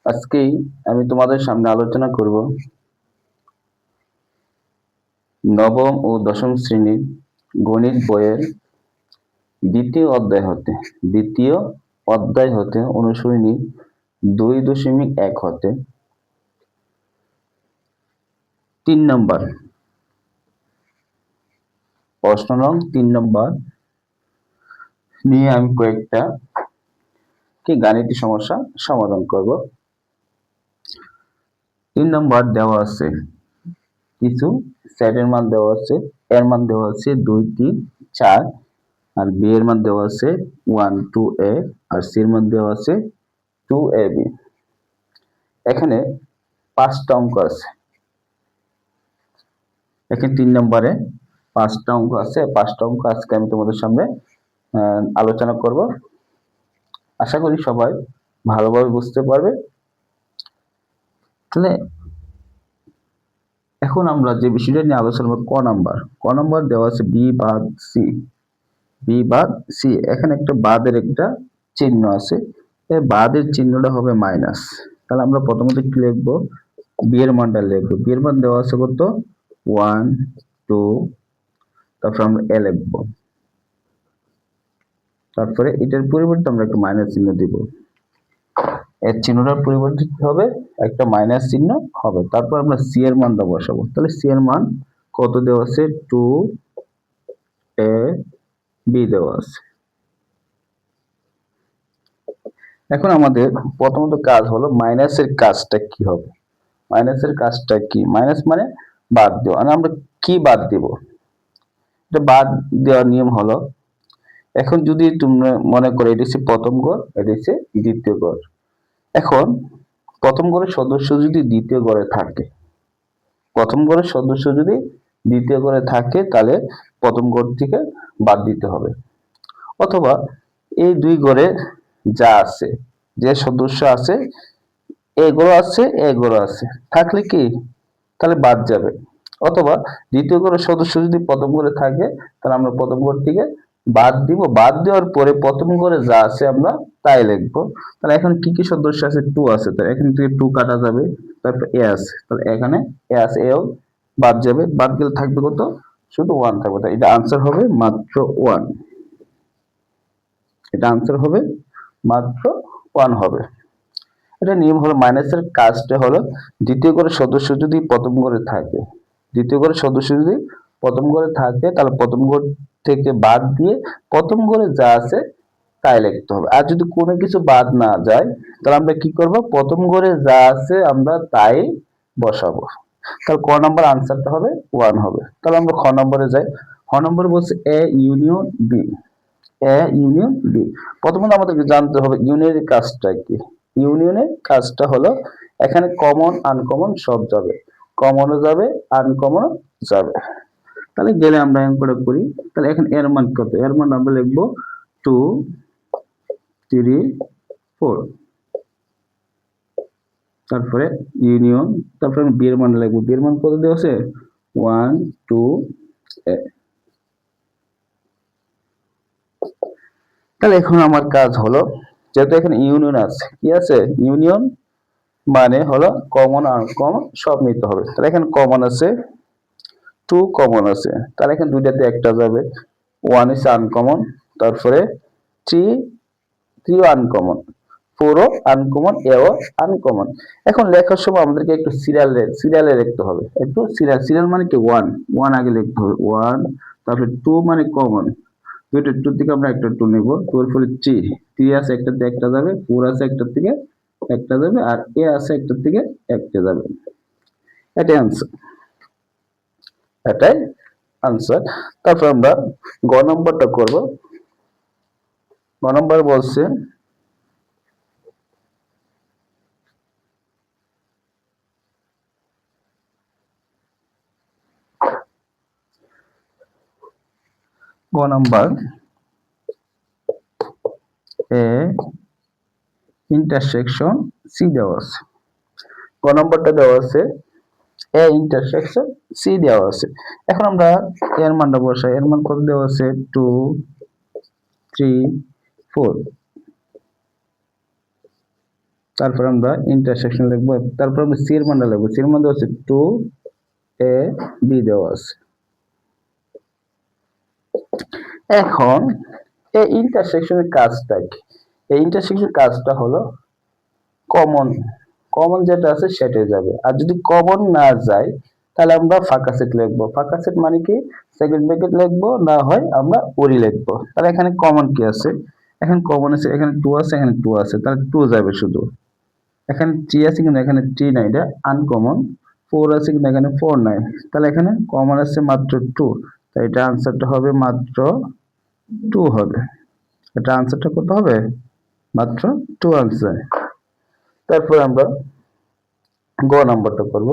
আজকেই আমি তোমাদের সামনে আলোচনা করব নবম ও দশম শ্রেণীর গণিত বইয়ের দ্বিতীয় অধ্যায় হতে অনুশীলনী 2.1 হতে 3 নম্বর প্রশ্ন নং 3 নম্বর নিয়ে আমি কয়েকটা গাণিতিক সমস্যা সমাধান করব। 3 নম্বর দেওয়া আছে কিছু সেটের মান দেওয়া আছে, এর মান দেওয়া আছে 2, 3, 4, আর বি এর মান দেওয়া আছে 1, 2a, আর সি এর মান দেওয়া আছে 2ab। এখানে 5টা অঙ্ক আছে। এখানে 3 নম্বরে 5টা অঙ্ক আছে। 5টা অঙ্ক আজকে আমি তোমাদের সামনে আলোচনা করব। আশা করি সবাই ভালোভাবে বুঝতে পারবে। তাহলে এখন আমরা যে বিষয়টা নিয়ে আলোচনা করব, ক নাম্বার দেওয়া আছে বি বাদ সি। এখানে একটা বাদের একটা চিহ্ন আছে, এই বাদের চিহ্নটা হবে মাইনাস। তাহলে আমরা প্রথমত কি লিখবো, বি এর মানটা লিখবো। বি এর মান দেওয়া আছে কত, 1, 2, তারপর আমরা এ লিখবো। তারপরে এটার পরিবর্তে আমরা একটা মাইনাস চিহ্ন দিব। এর চিহ্নটার পরিবর্তে কি হবে, একটা মাইনাস চিহ্ন হবে। তারপর আমরা সি এর মানটা বসাবো। তাহলে সি এর মান কত দেওয়া আছে, 2ab দেওয়া আছে। এখন আমাদের প্রথমত কাজ হলো মাইনাসের কাজটা কি হবে। মাইনাসের কাজটা কি, মাইনাস মানে বাদ দেওয়া। আমরা কি বাদ দিব, এটা বাদ দেওয়ার নিয়ম হলো, এখন যদি তোমরা মনে করো এটা হচ্ছে প্রথম ঘর, এটা হচ্ছে দ্বিতীয় ঘর। এখন প্রথম ঘরের সদস্য যদি দ্বিতীয় ঘরে থাকে, প্রথম ঘরের সদস্য যদি দ্বিতীয় ঘরে থাকে, তাহলে প্রথম ঘর থেকে বাদ দিতে হবে। অথবা এই দুই ঘরে যা আছে, যে সদস্য আছে, এগুলো আছে থাকলে কি, তাহলে বাদ যাবে। অথবা দ্বিতীয় ঘরের সদস্য যদি প্রথম ঘরে থাকে, তাহলে আমরা প্রথম ঘর থেকে বাদ দিব। বাদ দেওয়ার পরে প্রথম ঘরে যা আছে আমরা তাই লিখবো। তাহলে এখন কি কি সদস্য আছে, 2 আছে, তাহলে এখান থেকে 2 কাটা যাবে। তারপর এ আছে, তাহলে এখানে এ আছে, এও বাদ যাবে। বাদ গেলে থাকবে কত, শুধু 1 থাকবে। তাই এটা আনসার হবে মাত্র 1। এটা আনসার হবে মাত্র 1 হবে। এটা নিয়ম হলো, মাইনাসের কাজটা হলো, দ্বিতীয় ঘরের সদস্য যদি প্রথম ঘরে থাকে, দ্বিতীয় ঘরের সদস্য যদি প্রথম ঘরে থাকে, তাহলে প্রথম ঘর থেকে বাদ দিয়ে প্রথম ঘরে যা আছে তাই লিখতে হবে। আর যদি কোনো কিছু বাদ না যায়, তাহলে আমরা কি করব, প্রথম ঘরে যা আছে আমরা তাই বসাবো। তাহলে ক নাম্বার আনসারটা হবে 1 হবে। তাহলে আমরা খ নম্বরে যাই। খ নম্বরে বলছে এ ইউনিয়ন বি। প্রথমত আমাদেরকে জানতে হবে ইউনিয়নের কাজটা কি। ইউনিয়নের কাজটা হলো, এখানে কমন আনকমন সব যাবে, কমনও যাবে আনকমনও যাবে। তাহলে গেলে আমরা অঙ্কটা করি। তাহলে এখন এর মান কত, এর মান আমরা লিখবো 2, 3, 4। তারপরে ইউনিয়ন, তারপরে বি এর মান লিখবো। বি এর মান কত দেওয়া আছে, 1, 2, তাহলে এখন আমার কাজ হলো, যেহেতু এখানে ইউনিয়ন আছে, কি আছে, ইউনিয়ন মানে হলো কমন আর কমন সব নিতে হবে। তাহলে এখানে কমন আছে, 2 কমন আছে, তাহলে এখানে দুইটাতে একটা যাবে। 1 is আনকমন, তারপরে 3 আনকমন, 4ও আনকমন, এও আনকমন। এখন লেখার সময় আমাদেরকে একটু সিরিয়ালে লিখতে হবে। একটু সিরিয়াল মানে কি, 1 আগে লিখতে হবে, 1। তারপরে 2 মানে কমন, দুইটা 2 থেকে আমরা একটা 2 নেব। 2 এর পরে 3 আছে, একটাতে একটা যাবে। 4 আছে, একটার থেকে একটা যাবে। আর এ আছে, একটার থেকে একটা যাবে। এটাই আনসার, এটাই আনসার। তারপর আমরা গ নম্বরটা করব। গ নম্বর বলছে গ নম্বর এ ইন্টারসেকশন সি দেওয়া আছে। গ নম্বরটা দেওয়া আছে এ ইন্টারসেকশন সি দেওয়া আছে। এখন আমরা এর মানটা বসাই। এর মান কত দেওয়া আছে, 2, 3, 4। তারপর আমরা ইন্টারসেকশন লিখবো, তারপর আমরা সি এর মানটা লিখবো। সি এর মান দেওয়া আছে 2ab দেওয়া আছে। এখন এই ইন্টারসেকশনের কাজটা কি? এই ইন্টারসেকশনের কাজটা হলো কমন কমন যেটা আছে সেটাই যাবে, আর যদি কমন না যায় তাহলে আমরা ফাঁকা সেট লিখবো। ফাঁকা সেট মানে কি, সেকেন্ড ব্র্যাকেট লিখবো, না হয় আমরা ওরি লিখবো। তাহলে এখানে কমন কি আছে, এখানে কমন আছে, এখানে 2 আছে, এখানে 2 আছে, তাহলে 2 যাবে শুধু। এখানে 3 আছে কিন্তু এখানে 3 নাই, এটা আনকমন। 4 আছে কিন্তু এখানে 4 নাই, তাহলে এখানে কমন আছে মাত্র 2, তাই এটা আনসারটা হবে মাত্র 2 হবে। এটা আনসারটা কত হবে, মাত্র 2 আনসার। তারপর আমরা গ নাম্বারটা করব।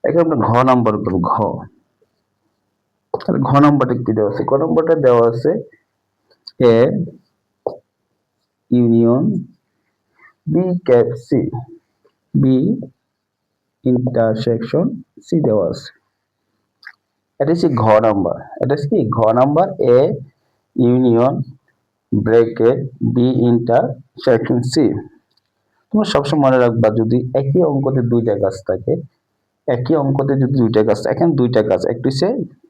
এখন আমরা ঘ নাম্বার করব। ঘ, তাহলে ঘ নাম্বারটা কি দেওয়া আছে? ঘ নাম্বারটা দেওয়া আছে A union B cap C, B intersection C দেওয়া আছে। এটা হচ্ছে ঘ নাম্বার। এটা হচ্ছে কি ঘ number, A union bracket B intersection C. তোমরা সবসময় মনে রাখবা, যদি একই অঙ্কতে দুইটা কাজ থাকে, একই অঙ্কতে যদি দুইটা কাজ, এখানে দুইটা কাজ, একটা হচ্ছে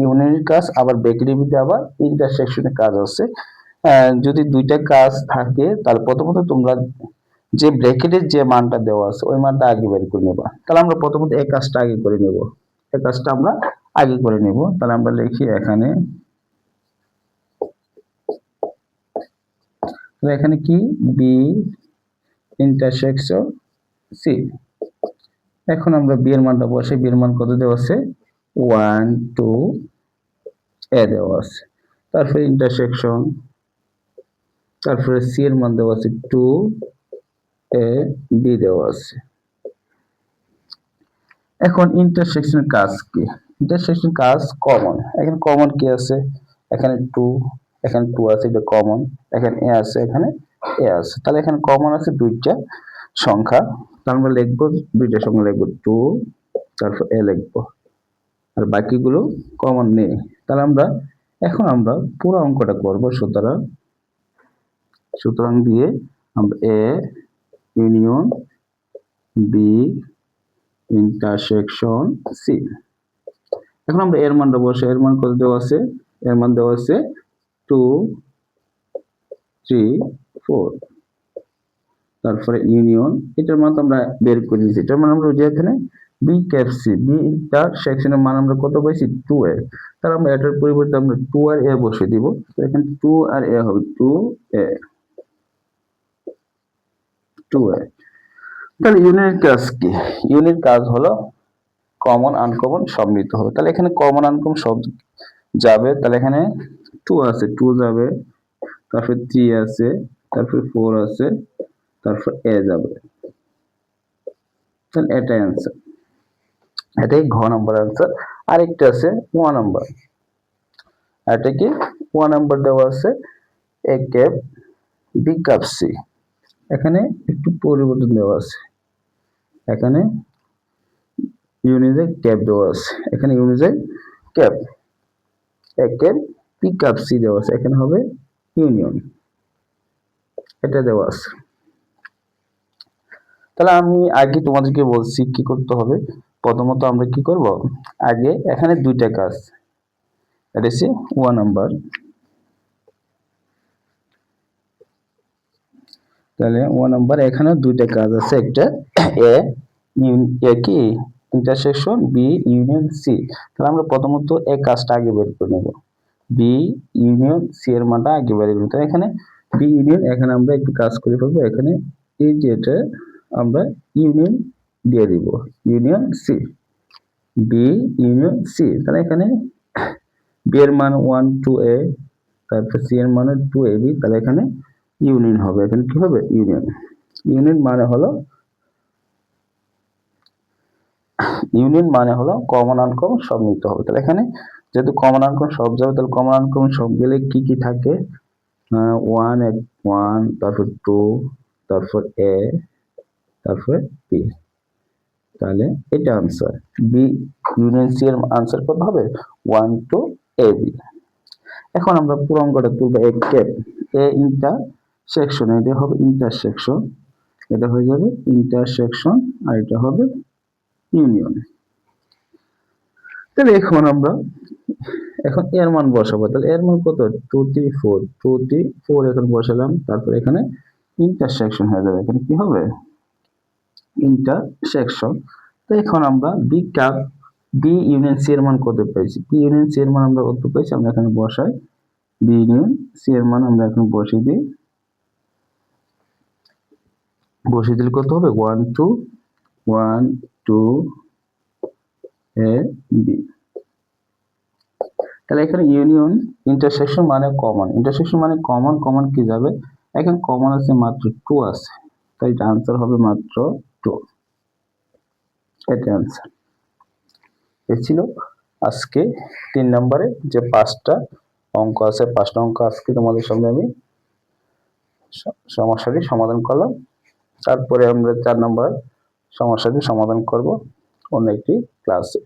ইউনিয়নের কাজ, আবার ব্র্যাকেটের ভিতরে আবার ইন্টারসেকশনের কাজ আছে। যদি দুইটা কাজ থাকে তাহলে প্রথমত তোমরা যে ব্র্যাকেটের যে মানটা দেওয়া আছে ওই মানটা আগে বের করে নেবা। তাহলে আমরা প্রথমত এই কাজটা আগে করে নেব, এই কাজটা আমরা আগে করে নেব। তাহলে আমরা লিখি এখানে, এখানে কি বি ইন্টারসেকশন সি। এখন আমরা বি এর মানটা বসে, বি এর মান কত দেওয়া আছে, 1 2 এ দেওয়া আছে। তারপরে ইন্টারসেকশন, তারপরে সি এর মান দেওয়া আছে 2 এ বি দেওয়া আছে। এখন ইন্টারসেকশনের কাজ কি? ইন্টারসেকশন কাজ কমন। এখানে কমন কি আছে, এখানে 2, এখানে 2 আছে, এটা কমন। এখানে এ আছে, এখানে এ আছে, তাহলে এখানে কমন আছে দুইটা সংখ্যা, তাহলে আমরা লিখবো দুইটা সংখ্যা লিখবো 2, তারপর এ লিখবো, আর বাকিগুলো কমন নেই। তাহলে আমরা এখন আমরা পুরো অঙ্কটা করব। সুতরাং দিয়ে আমরা A union B intersection C. এখন আমরা এর মানটা বসে, এর মান কত দেওয়া আছে, এর মান দেওয়া আছে 2 3 4, তারপরে ইউনিয়ন, এটার মান আমরা বের করে দিয়েছি। এটার মান আমরা যে এখানে বি ক্যাপ সি, বি ইন্টারসেকশনের মান আমরা কত পাইছি, 2 এ। তাহলে আমরা এটার পরিবর্তে আমরা 2 আর এ বসিয়ে দিব। এখানে 2 আর এ হবে 2 এ, 2 এ। তাহলে ইউনিয়নের কাজ কি? ইউনিয়নের কাজ হলো কমন আনকমন সব নিতে হবে। তাহলে এখানে কমন আনকমন সব যাবে, তাহলে এখানে 2 আছে, 2 যাবে, তারপর 3 আছে, তারপর 4 আছে, তারপর এ যাবে। তাহলে এটাই অ্যান্সার, এটাই ঘ নম্বর অ্যান্সার। আরেকটা আছে 1 নম্বর, এটা কি 1 নম্বর দেওয়া আছে A cap B cap C. এখানে একটু পরিবর্তন দেওয়া আছে, এখানে ইউনিজে ক্যাপ দেওয়া আছে, এখানে ইউনিজে cap, A cap B cap C দেওয়া আছে, এখানে হবে ইউনিয়ন, এটা দেওয়া আছে। তাহলে আমি আগে তোমাদেরকে বলছি কি করতে হবে। প্রথমত আমরা কি করব, আগে এখানে দুইটা কাজ, এটা হচ্ছে 1 নাম্বার। তাহলে 1 নাম্বার এখানে দুইটা কাজ আছে, একটা এ কি ইন্টারসেকশন বি ইউনিয়ন সি। তাহলে আমরা প্রথমত এই কাজটা আগে বের করে নেব, বি ইউনিয়ন সি এর মানটা আগে বের করব। তাহলে এখানে বি ইউনিয়ন, এখানে আমরা একটু কাজ করে ফেলবো, এখানে এই যেটা আমরা ইউনিয়ন দিয়ে দিব, union C, B union C. তাহলে এখানে বি এর মান 1 2 এ, তারপর সি এর মান 2 এ বি, তাহলে এখানে ইউনিয়ন হবে। এখানে কি হবে, ইউনিয়ন। ইউনিয়ন মানে হলো কমন আনকমন সব নিতে হবে। তাহলে এখানে যেহেতু কমন আনকমন সব যাবে, তাহলে কমন আনকমন সব গেলে কি কি থাকে, 1, তারপর 2, তারপর a, তারপর b। তাহলে এটা আনসার বি ইউনিয়ন সি এর আনসার কত হবে, 1 to a b। এখন আমরা পুরো অঙ্কটা তুলবো এ ক্যাপ এ ইন্টারসেকশন, এটা হবে ইন্টারসেকশন, এটা হয়ে যাবে ইন্টারসেকশন, আর এটা হবে ইউনিয়ন। তাহলে এখন এর মান বসাবো, তাহলে এর মান কত, 2, 3, 4, 2, 3, 4 এখন বসালাম, তারপর এখানে ইন্টারসেকশন হয়ে যাবে, এখানে কি হবে ইন্টারসেকশন। তো এখন আমরা বি ইউনিয়ন সি এর মান কত পেয়েছি, বি ইউনিয়ন সি এর মান আমরা কত পেয়েছি, আমরা এখানে বসাই, বি ইউনিয়ন সি এর মান আমরা এখন বসিয়ে দিই, বসিয়ে দিলে কত হবে 1 2 a b। তাহলে এখানে ইউনিয়ন ইন্টারসেকশন মানে কমন, ইন্টারসেকশন মানে কমন, কমন কি যাবে, এখন কমন আছে মাত্র 2 আছে, তাই এটা আনসার হবে মাত্র 2, এটা আনসার। এ ছিল আজকে 3 নম্বরে যে 5টা অঙ্ক আছে, 5টা অঙ্ক আজকে তোমাদের সামনে আমি সমস্যাটি সমাধান করলাম। তারপরে আমরা 4 নম্বর সমস্যাটি সমাধান করব অন্য একটি ক্লাসে।